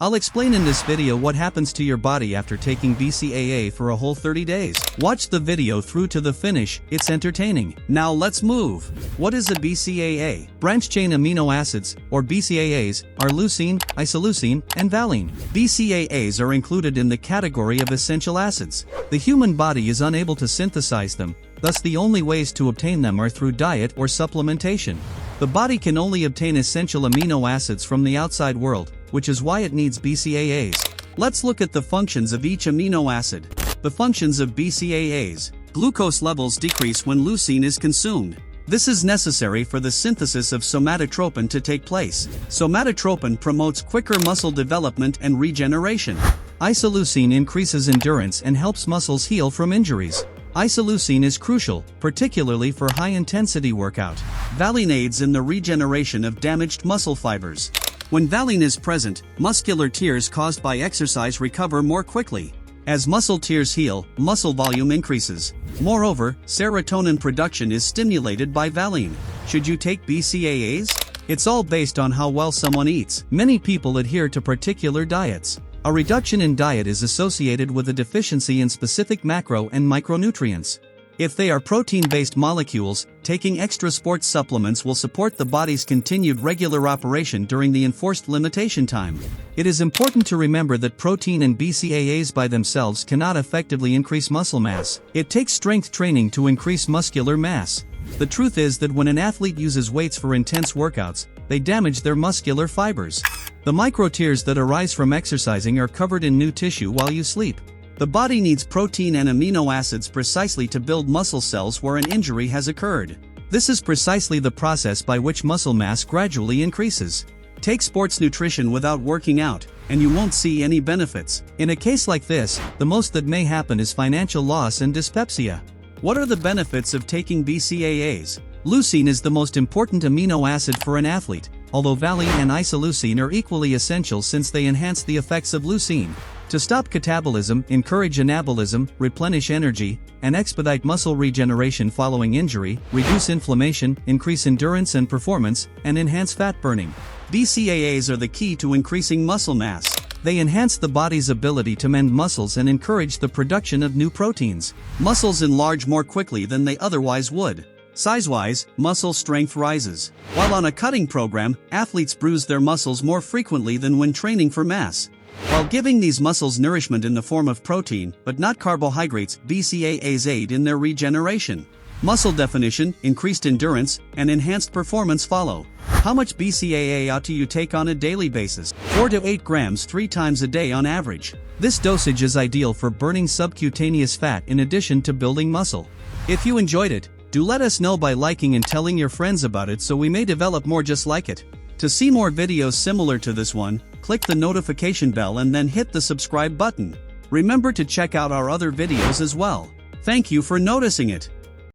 I'll explain in this video what happens to your body after taking BCAA for a whole 30 days. Watch the video through to the finish, it's entertaining. Now let's move. What is a BCAA? Branch-chain amino acids, or BCAAs, are leucine, isoleucine, and valine. BCAAs are included in the category of essential acids. The human body is unable to synthesize them, thus the only ways to obtain them are through diet or supplementation. The body can only obtain essential amino acids from the outside world, which is why it needs BCAAs. Let's look at the functions of each amino acid. The functions of BCAAs. Glucose levels decrease when leucine is consumed. This is necessary for the synthesis of somatotropin to take place. Somatotropin promotes quicker muscle development and regeneration. Isoleucine increases endurance and helps muscles heal from injuries. Isoleucine is crucial, particularly for high-intensity workout. Valine aids in the regeneration of damaged muscle fibers. When valine is present, muscular tears caused by exercise recover more quickly. As muscle tears heal, muscle volume increases. Moreover, serotonin production is stimulated by valine. Should you take BCAAs? It's all based on how well someone eats. Many people adhere to particular diets. A reduction in diet is associated with a deficiency in specific macro and micronutrients. If they are protein-based molecules, taking extra sports supplements will support the body's continued regular operation during the enforced limitation time. It is important to remember that protein and BCAAs by themselves cannot effectively increase muscle mass. It takes strength training to increase muscular mass. The truth is that when an athlete uses weights for intense workouts, they damage their muscular fibers. The microtears that arise from exercising are covered in new tissue while you sleep. The body needs protein and amino acids precisely to build muscle cells where an injury has occurred. This is precisely the process by which muscle mass gradually increases. Take sports nutrition without working out, and you won't see any benefits. In a case like this, the most that may happen is financial loss and dyspepsia. What are the benefits of taking BCAAs? Leucine is the most important amino acid for an athlete, although valine and isoleucine are equally essential since they enhance the effects of leucine. To stop catabolism, encourage anabolism, replenish energy, and expedite muscle regeneration following injury, reduce inflammation, increase endurance and performance, and enhance fat burning. BCAAs are the key to increasing muscle mass. They enhance the body's ability to mend muscles and encourage the production of new proteins. Muscles enlarge more quickly than they otherwise would. Size-wise, muscle strength rises. While on a cutting program, athletes bruise their muscles more frequently than when training for mass. While giving these muscles nourishment in the form of protein, but not carbohydrates, BCAAs aid in their regeneration. Muscle definition, increased endurance, and enhanced performance follow. How much BCAA ought you take on a daily basis? 4 to 8 grams 3 times a day on average. This dosage is ideal for burning subcutaneous fat in addition to building muscle. If you enjoyed it, do let us know by liking and telling your friends about it so we may develop more just like it. To see more videos similar to this one, click the notification bell and then hit the subscribe button. Remember to check out our other videos as well. Thank you for noticing it.